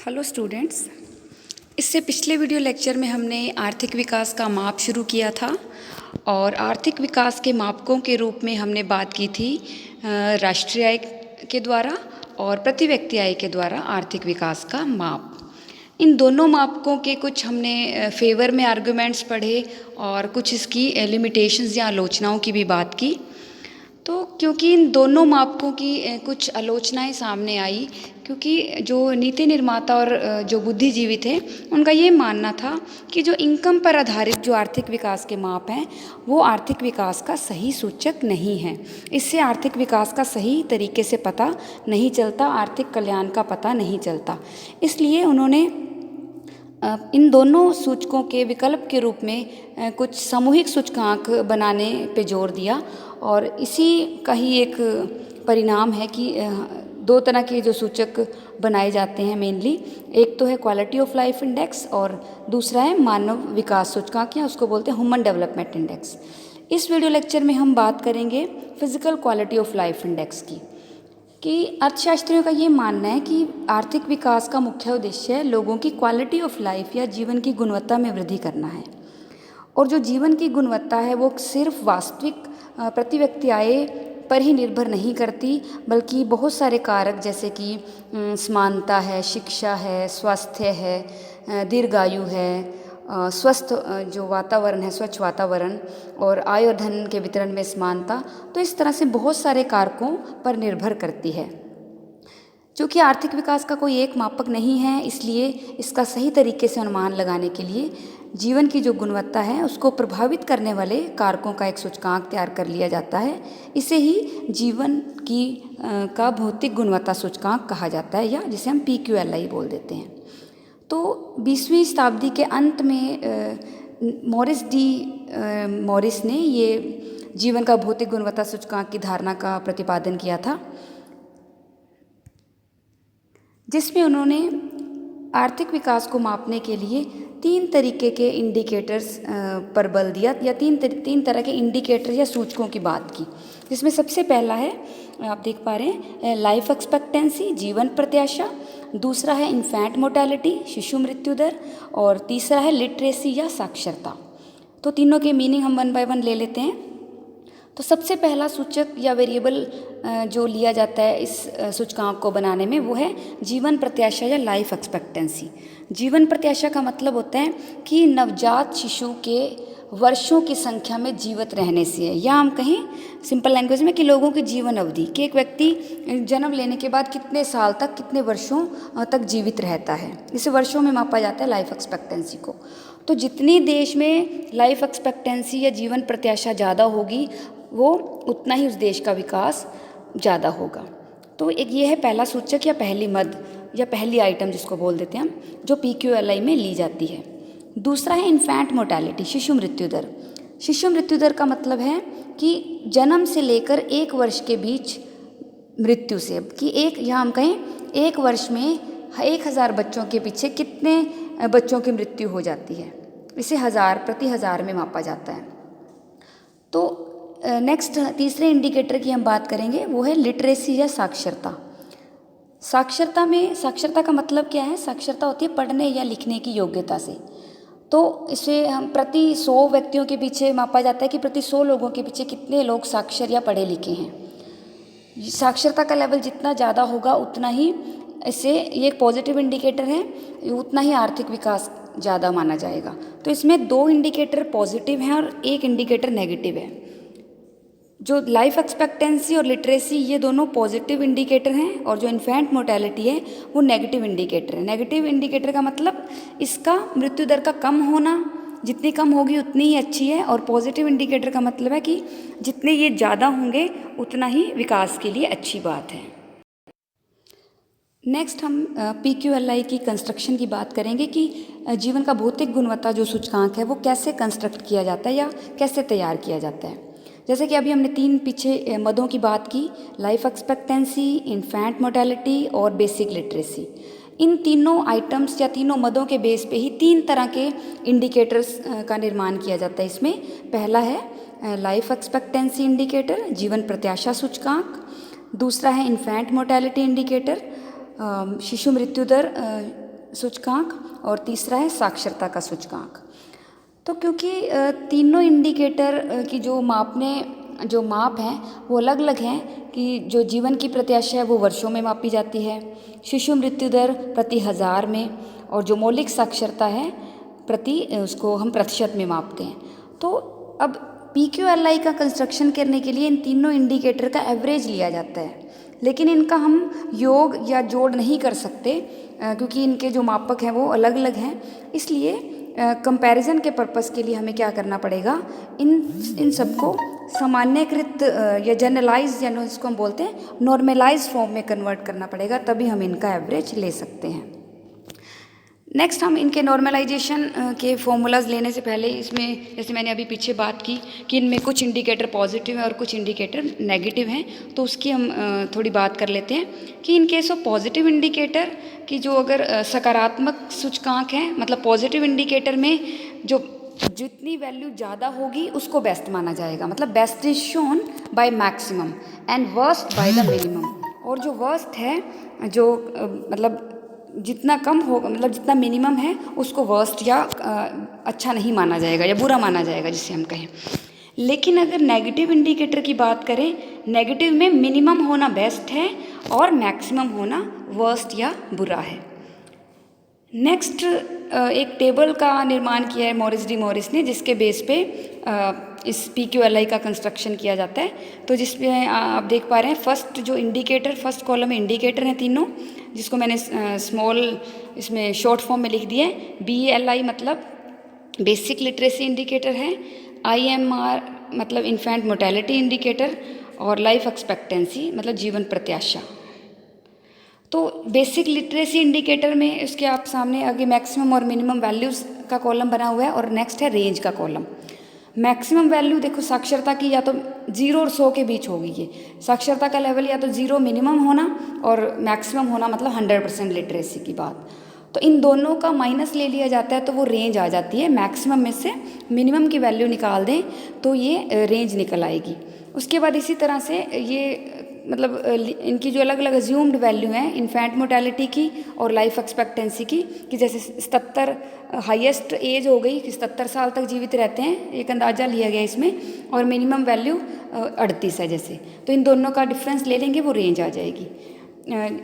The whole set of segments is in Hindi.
Hello students. इससे पिछले वीडियो लेक्चर में हमने आर्थिक विकास का माप शुरू किया था और आर्थिक विकास के मापकों के रूप में हमने बात की थी राष्ट्रीय आय के द्वारा और प्रति व्यक्ति आय के द्वारा आर्थिक विकास का माप। इन दोनों मापकों के कुछ हमने फेवर में आर्गुमेंट्स पढ़े और कुछ इसकी लिमिटेशंस या आलोचनाओं की भी बात की। तो क्योंकि इन दोनों मापकों की कुछ आलोचनाएं सामने आई, क्योंकि जो नीति निर्माता और जो बुद्धिजीवी थे उनका ये मानना था कि जो इनकम पर आधारित जो आर्थिक विकास के माप हैं वो आर्थिक विकास का सही सूचक नहीं है। इससे आर्थिक विकास का सही तरीके से पता नहीं चलता, आर्थिक कल्याण का पता नहीं चलता। इसलिए उन्होंने इन दोनों सूचकों के विकल्प के रूप में कुछ सामूहिक सूचकांक बनाने पे जोर दिया और इसी का ही एक परिणाम है कि दो तरह के जो सूचक बनाए जाते हैं मेनली। एक तो है क्वालिटी ऑफ लाइफ इंडेक्स और दूसरा है मानव विकास सूचकांक, या उसको बोलते हैं ह्यूमन डेवलपमेंट इंडेक्स। इस वीडियो लेक्चर में हम बात करेंगे physical quality of life index की, कि अर्थशास्त्रियों का ये मानना है कि आर्थिक विकास का मुख्य उद्देश्य लोगों की क्वालिटी ऑफ लाइफ या जीवन की गुणवत्ता में वृद्धि करना है। और जो जीवन की गुणवत्ता है वो सिर्फ वास्तविक प्रति व्यक्ति आय पर ही निर्भर नहीं करती, बल्कि बहुत सारे कारक जैसे कि समानता है, शिक्षा है, स्वास्थ्य है, दीर्घायु है, स्वस्थ जो वातावरण है, स्वच्छ वातावरण और आय और धन के वितरण में समानता, तो इस तरह से बहुत सारे कारकों पर निर्भर करती है। चूँकि आर्थिक विकास का कोई एक मापक नहीं है, इसलिए इसका सही तरीके से अनुमान लगाने के लिए जीवन की जो गुणवत्ता है उसको प्रभावित करने वाले कारकों का एक सूचकांक तैयार कर लिया जाता है। इसे ही जीवन की का भौतिक गुणवत्ता सूचकांक कहा जाता है, या जिसे हम PQLI बोल देते हैं। तो 20वीं शताब्दी के अंत में मॉरिस ने ये जीवन का भौतिक गुणवत्ता सूचकांक की धारणा का प्रतिपादन किया था, जिसमें उन्होंने आर्थिक विकास को मापने के लिए 3 तरीके के इंडिकेटर्स पर बल दिया, या तीन तरह के इंडिकेटर या सूचकों की बात की। जिसमें सबसे पहला है, आप देख पा रहे हैं, लाइफ एक्सपेक्टेंसी, जीवन प्रत्याशा। दूसरा है इन्फेंट मोर्टेलिटी, शिशु मृत्यु दर। और तीसरा है लिटरेसी या साक्षरता। तो तीनों के मीनिंग हम 1 बाय 1 ले लेते हैं। तो सबसे पहला सूचक या वेरिएबल जो लिया जाता है इस सूचकांक को बनाने में, वो है जीवन प्रत्याशा या लाइफ एक्सपेक्टेंसी। जीवन प्रत्याशा का मतलब होता है कि नवजात शिशु के वर्षों की संख्या में जीवित रहने से है, या हम कहें सिंपल लैंग्वेज में कि लोगों की जीवन अवधि, कि एक व्यक्ति जन्म लेने के बाद कितने साल तक, कितने वर्षों तक जीवित रहता है। इसे वर्षों में मापा जाता है लाइफ एक्सपेक्टेंसी को। तो जितनी देश में लाइफ एक्सपेक्टेंसी या जीवन प्रत्याशा ज़्यादा होगी, वो उतना ही उस देश का विकास ज़्यादा होगा। तो एक ये है पहला सूचक या पहली मद या पहली आइटम जिसको बोल देते हैं हम, जो PQLI में ली जाती है। दूसरा है इन्फेंट मोर्टेलिटी, शिशु मृत्यु दर। शिशु मृत्यु दर का मतलब है कि जन्म से लेकर 1 वर्ष के बीच मृत्यु से, कि या हम कहें 1 वर्ष में 1000 बच्चों के पीछे कितने बच्चों की मृत्यु हो जाती है। इसे प्रति हजार में मापा जाता है। तो नेक्स्ट तीसरे इंडिकेटर की हम बात करेंगे, वो है लिटरेसी या साक्षरता। साक्षरता का मतलब क्या है? साक्षरता होती है पढ़ने या लिखने की योग्यता से। तो इसे हम प्रति 100 व्यक्तियों के पीछे मापा जाता है कि प्रति 100 लोगों के पीछे कितने लोग साक्षर या पढ़े लिखे हैं। साक्षरता का लेवल जितना ज़्यादा होगा उतना ही ये एक पॉजिटिव इंडिकेटर है, उतना ही आर्थिक विकास ज़्यादा माना जाएगा। तो इसमें 2 इंडिकेटर पॉजिटिव हैं और 1 इंडिकेटर नेगेटिव है। जो लाइफ एक्सपेक्टेंसी और लिटरेसी, ये दोनों पॉजिटिव इंडिकेटर हैं, और जो इन्फेंट मोर्टेलिटी है वो नेगेटिव इंडिकेटर है। नेगेटिव इंडिकेटर का मतलब इसका मृत्यु दर का कम होना, जितनी कम होगी उतनी ही अच्छी है। और पॉजिटिव इंडिकेटर का मतलब है कि जितने ये ज़्यादा होंगे उतना ही विकास के लिए अच्छी बात है। नेक्स्ट हम PQLI की कंस्ट्रक्शन की बात करेंगे कि जीवन का भौतिक गुणवत्ता जो सूचकांक है वो कैसे कंस्ट्रक्ट किया जाता है या कैसे तैयार किया जाता है। जैसे कि अभी हमने 3 पीछे मदों की बात की, लाइफ एक्सपेक्टेंसी, इन्फेंट मोर्टेलिटी और बेसिक लिटरेसी। इन तीनों आइटम्स या तीनों मदों के बेस पे ही 3 तरह के इंडिकेटर्स का निर्माण किया जाता है। इसमें पहला है लाइफ एक्सपेक्टेंसी इंडिकेटर, जीवन प्रत्याशा सूचकांक। दूसरा है इन्फेंट मोर्टेलिटी इंडिकेटर, शिशु मृत्यु दर सूचकांक और तीसरा है साक्षरता का सूचकांक। तो क्योंकि तीनों इंडिकेटर की जो माप हैं वो अलग अलग हैं कि जो जीवन की प्रत्याशा है वो वर्षों में मापी जाती है, शिशु मृत्यु दर प्रति हज़ार में, और जो मौलिक साक्षरता है उसको हम प्रतिशत में मापते हैं। तो अब PQLI का कंस्ट्रक्शन करने के लिए इन तीनों इंडिकेटर का एवरेज लिया जाता है, लेकिन इनका हम योग या जोड़ नहीं कर सकते क्योंकि इनके जो मापक हैं वो अलग अलग हैं। इसलिए कंपैरिजन के पर्पस के लिए हमें क्या करना पड़ेगा, इन सबको सामान्यकृत या जनरलाइज, यानी इसको हम बोलते हैं नॉर्मलाइज फॉर्म में कन्वर्ट करना पड़ेगा, तभी हम इनका एवरेज ले सकते हैं। नेक्स्ट हम इनके नॉर्मलाइजेशन के फॉर्मूलाज लेने से पहले इसमें, जैसे मैंने अभी पीछे बात की कि इनमें कुछ इंडिकेटर पॉजिटिव हैं और कुछ इंडिकेटर नेगेटिव हैं, तो उसकी हम थोड़ी बात कर लेते हैं कि in case of positive indicator की जो अगर सकारात्मक सूचकांक है, मतलब पॉजिटिव इंडिकेटर में जो जितनी वैल्यू ज़्यादा होगी उसको बेस्ट माना जाएगा, मतलब best is shown by maximum and worst by the minimum. और जो वर्स्ट है, जो मतलब जितना कम होगा, मतलब जितना मिनिमम है उसको वर्स्ट या अच्छा नहीं माना जाएगा या बुरा माना जाएगा जिसे हम कहें। लेकिन अगर नेगेटिव इंडिकेटर की बात करें, नेगेटिव में मिनिमम होना बेस्ट है और मैक्सिमम होना वर्स्ट या बुरा है। नेक्स्ट एक टेबल का निर्माण किया है मॉरिस ने, जिसके बेस पे इस PQLI का कंस्ट्रक्शन किया जाता है। तो जिसमें आप देख पा रहे हैं फर्स्ट जो इंडिकेटर, फर्स्ट कॉलम में इंडिकेटर हैं तीनों, जिसको मैंने स्मॉल इसमें शॉर्ट फॉर्म में लिख दिया है। BLI मतलब बेसिक लिटरेसी इंडिकेटर है, IMR मतलब इन्फेंट मोर्टेलिटी इंडिकेटर, और लाइफ एक्सपेक्टेंसी मतलब जीवन प्रत्याशा। तो बेसिक लिटरेसी इंडिकेटर में इसके आप सामने आगे मैक्सिमम और मिनिमम वैल्यूज़ का कॉलम बना हुआ है, और नेक्स्ट है रेंज का कॉलम। मैक्सिमम वैल्यू देखो साक्षरता की या तो 0 और 100 के बीच होगी। ये साक्षरता का लेवल या तो 0 मिनिमम होना और मैक्सिमम होना मतलब 100% लिटरेसी की बात। तो इन दोनों का माइनस ले लिया जाता है तो वो रेंज आ जाती है। मैक्सिमम में से मिनिमम की वैल्यू निकाल दें तो ये रेंज निकल आएगी। उसके बाद इसी तरह से ये मतलब इनकी जो अलग अलग अज्यूम्ड वैल्यू हैं इन्फेंट मोर्टेलिटी की और लाइफ एक्सपेक्टेंसी की, कि जैसे 77 हाईएस्ट एज हो गई कि 77 साल तक जीवित रहते हैं, एक अंदाज़ा लिया गया इसमें, और मिनिमम वैल्यू 38 है जैसे, तो इन दोनों का डिफरेंस ले लेंगे वो रेंज आ जाएगी।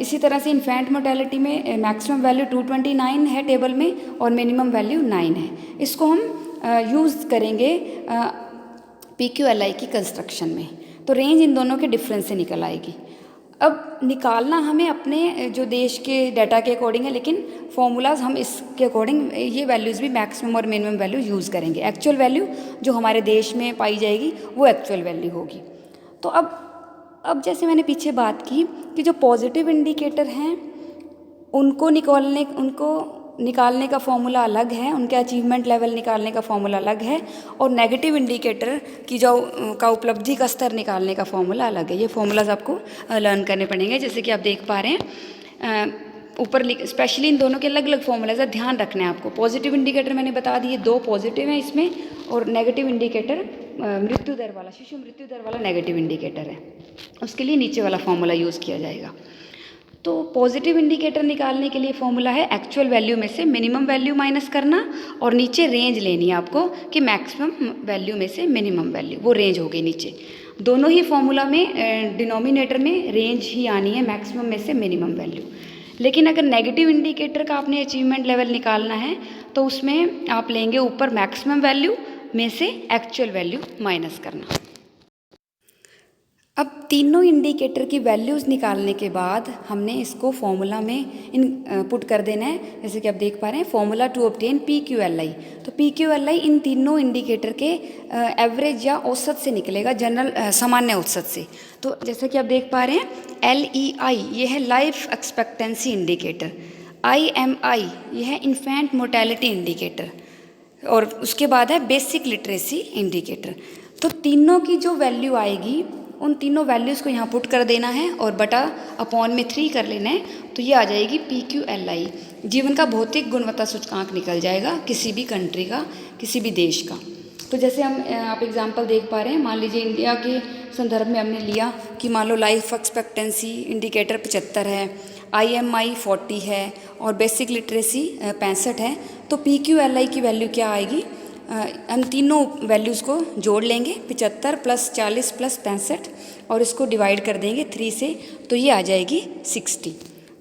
इसी तरह से इन्फेंट मोर्टेलिटी में मैक्सिमम वैल्यू 229 है टेबल में और मिनिमम वैल्यू 9 है। इसको हम यूज़ करेंगे PQLI की कंस्ट्रक्शन में, तो रेंज इन दोनों के डिफरेंस से निकल आएगी। अब निकालना हमें अपने जो देश के डाटा के अकॉर्डिंग है, लेकिन फॉर्मूलाज हम इसके अकॉर्डिंग ये वैल्यूज़ भी मैक्सिमम और मिनिमम वैल्यू यूज़ करेंगे। एक्चुअल वैल्यू जो हमारे देश में पाई जाएगी वो एक्चुअल वैल्यू होगी। तो अब जैसे मैंने पीछे बात की कि जो पॉजिटिव इंडिकेटर हैं उनको निकालने का फॉर्मूला अलग है, उनके अचीवमेंट लेवल निकालने का फॉर्मूला अलग है, और नेगेटिव इंडिकेटर की जो का उपलब्धि का स्तर निकालने का फॉर्मूला अलग है। ये फॉर्मूलाज आपको लर्न करने पड़ेंगे। जैसे कि आप देख पा रहे हैं ऊपर स्पेशली इन दोनों के अलग अलग फॉर्मूलाज है, ध्यान रखना है आपको। पॉजिटिव इंडिकेटर मैंने बता दिए 2 पॉजिटिव हैं इसमें, और नेगेटिव इंडिकेटर मृत्यु दर वाला, शिशु मृत्यु दर वाला नेगेटिव इंडिकेटर है, उसके लिए नीचे वाला फॉर्मूला यूज़ किया जाएगा। तो पॉजिटिव इंडिकेटर निकालने के लिए फॉर्मूला है एक्चुअल वैल्यू में से मिनिमम वैल्यू माइनस करना, और नीचे रेंज लेनी है आपको कि मैक्सिमम वैल्यू में से मिनिमम वैल्यू, वो रेंज हो गई नीचे। दोनों ही फॉर्मूला में डिनोमिनेटर में रेंज ही आनी है, मैक्सिमम में से मिनिमम वैल्यू। लेकिन अगर नेगेटिव इंडिकेटर का आपने अचीवमेंट लेवल निकालना है तो उसमें आप लेंगे ऊपर मैक्सिमम वैल्यू में से एक्चुअल वैल्यू माइनस करना। अब तीनों इंडिकेटर की वैल्यूज़ निकालने के बाद हमने इसको फॉर्मूला में पुट कर देना है। जैसे कि आप देख पा रहे हैं फॉर्मूला टू ऑब्टेन PQLI। तो PQLI इन तीनों इंडिकेटर के एवरेज या औसत से निकलेगा, जनरल सामान्य औसत से। तो जैसे कि आप देख पा रहे हैं LEI ये है लाइफ एक्सपेक्टेंसी इंडिकेटर, IMI ये है इन्फेंट मोर्टेलिटी इंडिकेटर, और उसके बाद है बेसिक लिटरेसी इंडिकेटर। तो तीनों की जो वैल्यू आएगी उन तीनों वैल्यूज़ को यहाँ पुट कर देना है और बटा अपॉन में 3 कर लेना है, तो ये आ जाएगी PQLI। जीवन का भौतिक गुणवत्ता सूचकांक निकल जाएगा किसी भी कंट्री का, किसी भी देश का। तो जैसे आप एग्जांपल देख पा रहे हैं, मान लीजिए इंडिया के संदर्भ में हमने लिया कि मान लो लाइफ एक्सपेक्टेंसी इंडिकेटर 75 है, IMI 40 है और बेसिक लिटरेसी 65 है। तो PQLI की वैल्यू क्या आएगी, हम तीनों वैल्यूज़ को जोड़ लेंगे, 75 + 40 + 65 और इसको डिवाइड कर देंगे 3 से, तो ये आ जाएगी 60।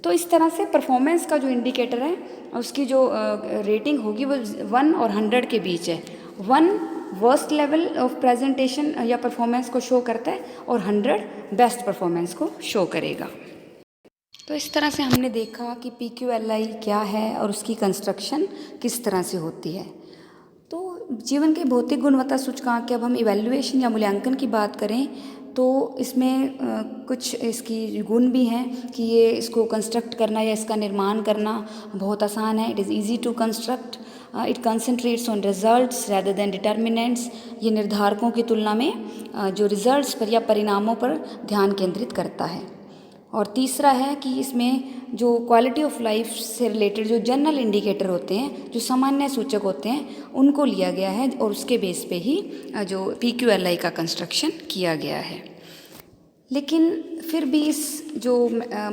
तो इस तरह से परफॉर्मेंस का जो इंडिकेटर है उसकी जो रेटिंग होगी वो 1 और 100 के बीच है। 1 वर्स्ट लेवल ऑफ प्रेजेंटेशन या परफॉर्मेंस को शो करता है और 100 बेस्ट परफॉर्मेंस को शो करेगा। तो इस तरह से हमने देखा कि PQLI क्या है और उसकी कंस्ट्रक्शन किस तरह से होती है। तो जीवन के भौतिक गुणवत्ता सूचकांक के अब हम इवैल्यूएशन या मूल्यांकन की बात करें तो इसमें कुछ इसकी गुण भी हैं कि ये इसको कंस्ट्रक्ट करना या इसका निर्माण करना बहुत आसान है। It is easy to construct, it concentrates on results rather than determinants. ये निर्धारकों की तुलना में जो रिजल्ट्स पर या परिणामों पर ध्यान केंद्रित करता है। और तीसरा है कि इसमें जो क्वालिटी ऑफ लाइफ से रिलेटेड जो जनरल इंडिकेटर होते हैं, जो सामान्य सूचक होते हैं, उनको लिया गया है और उसके बेस पे ही जो PQLI का कंस्ट्रक्शन किया गया है। लेकिन फिर भी इस जो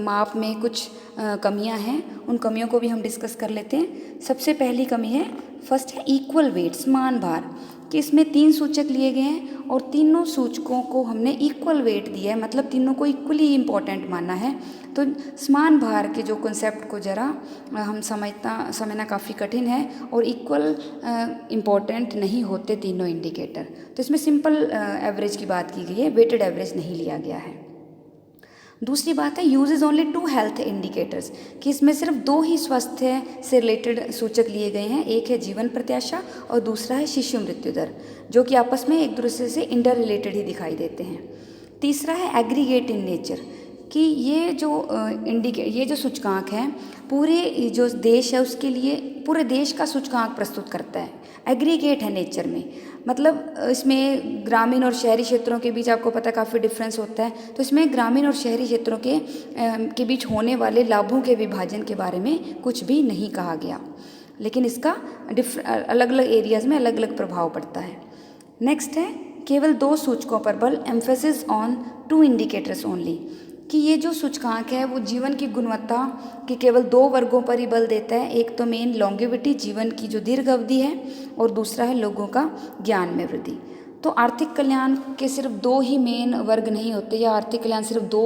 माप में कुछ कमियां हैं, उन कमियों को भी हम डिस्कस कर लेते हैं। सबसे पहली कमी है, फर्स्ट है इक्वल वेट, समान भार, कि इसमें 3 सूचक लिए गए हैं और तीनों सूचकों को हमने इक्वल वेट दिया है, मतलब तीनों को इक्वली इम्पॉर्टेंट माना है। तो समान भार के जो कॉन्सेप्ट को ज़रा हम समझना काफ़ी कठिन है और इक्वल इम्पॉर्टेंट नहीं होते तीनों इंडिकेटर। तो इसमें सिंपल एवरेज की बात की गई है, वेटेड एवरेज नहीं लिया गया है। दूसरी बात है यूजेज ओनली 2 हेल्थ इंडिकेटर्स, कि इसमें सिर्फ 2 ही स्वास्थ्य से रिलेटेड सूचक लिए गए हैं। एक है जीवन प्रत्याशा और दूसरा है शिशु मृत्यु दर, जो कि आपस में एक दूसरे से इंटर रिलेटेड ही दिखाई देते हैं। तीसरा है एग्रीगेट इन नेचर, कि ये जो सूचकांक है पूरे जो देश है उसके लिए पूरे देश का सूचकांक प्रस्तुत करता है। एग्रीगेट है नेचर में, मतलब इसमें ग्रामीण और शहरी क्षेत्रों के बीच आपको पता है काफ़ी डिफरेंस होता है। तो इसमें ग्रामीण और शहरी क्षेत्रों के बीच होने वाले लाभों के विभाजन के बारे में कुछ भी नहीं कहा गया, लेकिन इसका अलग अलग एरियाज़ में अलग अलग प्रभाव पड़ता है। नेक्स्ट है केवल 2 सूचकों पर बल, एम्फेसिस ऑन 2 इंडिकेटर्स ओनली, कि ये जो सूचकांक है वो जीवन की गुणवत्ता के केवल 2 वर्गों पर ही बल देता है। एक तो मेन लॉन्गेविटी, जीवन की जो दीर्घ अवधि है, और दूसरा है लोगों का ज्ञान में वृद्धि। तो आर्थिक कल्याण के सिर्फ 2 ही मेन वर्ग नहीं होते, या आर्थिक कल्याण सिर्फ 2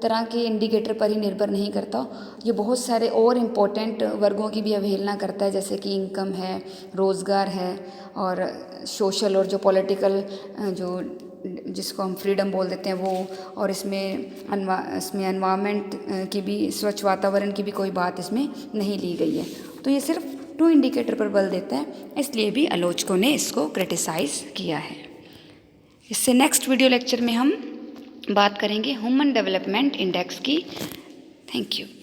तरह के इंडिकेटर पर ही निर्भर नहीं करता। ये बहुत सारे और इम्पोर्टेंट वर्गों की भी अवहेलना करता है, जैसे कि इनकम है, रोज़गार है, और सोशल और जो पॉलिटिकल जो जिसको हम फ्रीडम बोल देते हैं वो, और इसमें एनवायरनमेंट की भी, स्वच्छ वातावरण की भी कोई बात इसमें नहीं ली गई है। तो ये सिर्फ 2 इंडिकेटर पर बल देता है, इसलिए भी आलोचकों ने इसको क्रिटिसाइज़ किया है। इससे नेक्स्ट वीडियो लेक्चर में हम बात करेंगे ह्यूमन डेवलपमेंट इंडेक्स की। Thank you.